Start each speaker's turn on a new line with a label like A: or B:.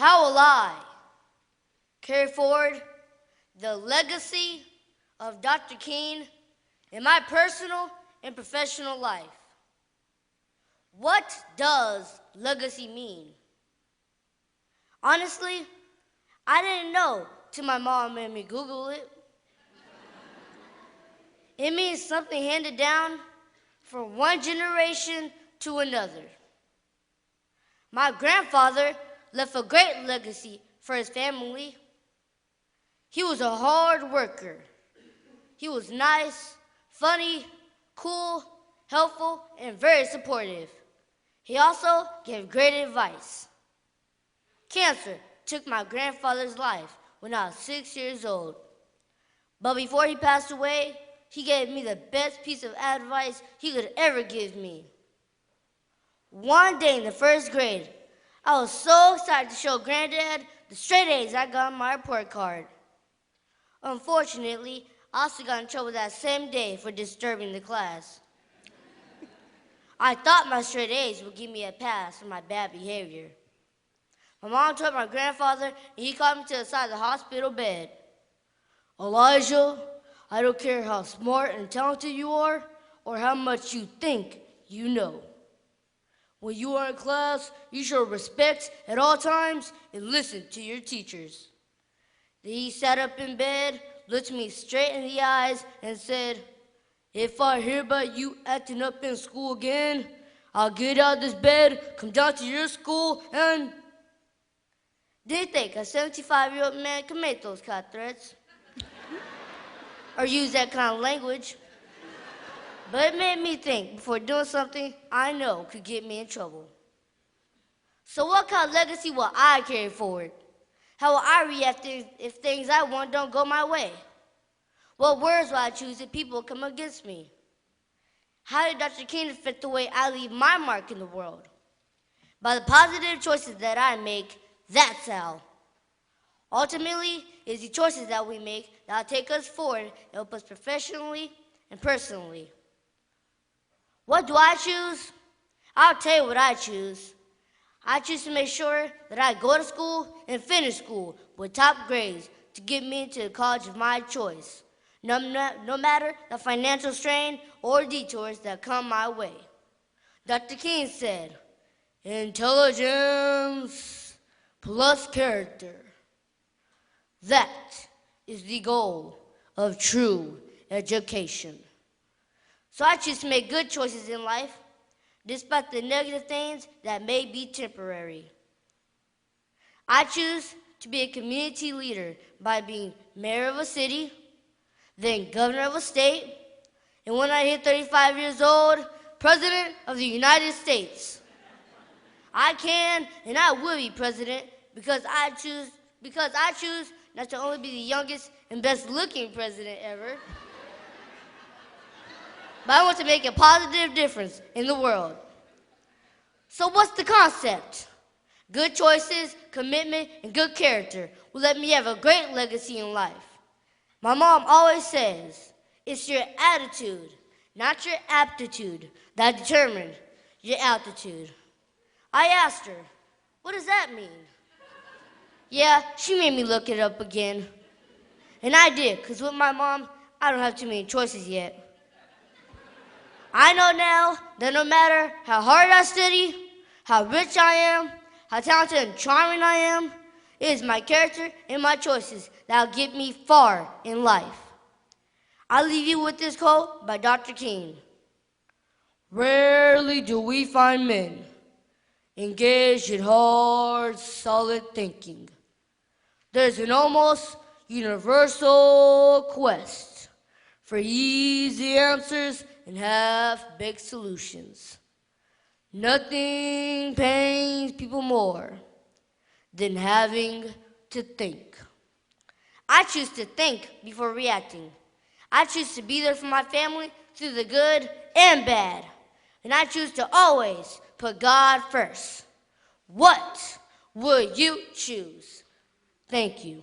A: How will I carry forward the legacy of Dr. King in my personal and professional life? What does legacy mean? Honestly, I didn't know till my mom made me Google it. It means something handed down from one generation to another. My grandfather left a great legacy for his family. He was a hard worker. He was nice, funny, cool, helpful, and very supportive. He also gave great advice. Cancer took my grandfather's life when I was 6 years old. But before he passed away, he gave me the best piece of advice he could ever give me. One day in the first grade, I was so excited to show Granddad the straight A's I got on my report card. Unfortunately, I also got in trouble that same day for disturbing the class. I thought my straight A's would give me a pass for my bad behavior. My mom told my grandfather, and he called me to the side of the hospital bed. Elijah, I don't care how smart and talented you are or how much you think you know. When you are in class, you show respect at all times and listen to your teachers. Then he sat up in bed, looked me straight in the eyes, and said, if I hear about you acting up in school again, I'll get out of this bed, come down to your school, and... Didn't think a 75-year-old man could make those kind of threats or use that kind of language. But it made me think before doing something I know could get me in trouble. So what kind of legacy will I carry forward? How will I react if things I want don't go my way? What words will I choose if people come against me? How did Dr. King affect the way I leave my mark in the world? By the positive choices that I make, that's how. Ultimately, it's the choices that we make that will take us forward and help us professionally and personally. What do I choose? I'll tell you what I choose. I choose to make sure that I go to school and finish school with top grades to get me into the college of my choice, no matter the financial strain or detours that come my way. Dr. King said, intelligence plus character. That is the goal of true education. So I choose to make good choices in life, despite the negative things that may be temporary. I choose to be a community leader by being mayor of a city, then governor of a state, and when I hit 35 years old, president of the United States. I can and I will be president because I choose not to only be the youngest and best looking president ever, but I want to make a positive difference in the world. So what's the concept? Good choices, commitment, and good character will let me have a great legacy in life. My mom always says, it's your attitude, not your aptitude, that determines your altitude. I asked her, what does that mean? Yeah, she made me look it up again. And I did, because with my mom, I don't have too many choices yet. I know now that no matter how hard I study, how rich I am, how talented and charming I am, it is my character and my choices that will get me far in life. I'll leave you with this quote by Dr. King. Rarely do we find men engaged in hard, solid thinking. There's an almost universal quest for easy answers and half-baked solutions. Nothing pains people more than having to think. I choose to think before reacting. I choose to be there for my family through the good and bad. And I choose to always put God first. What would you choose? Thank you.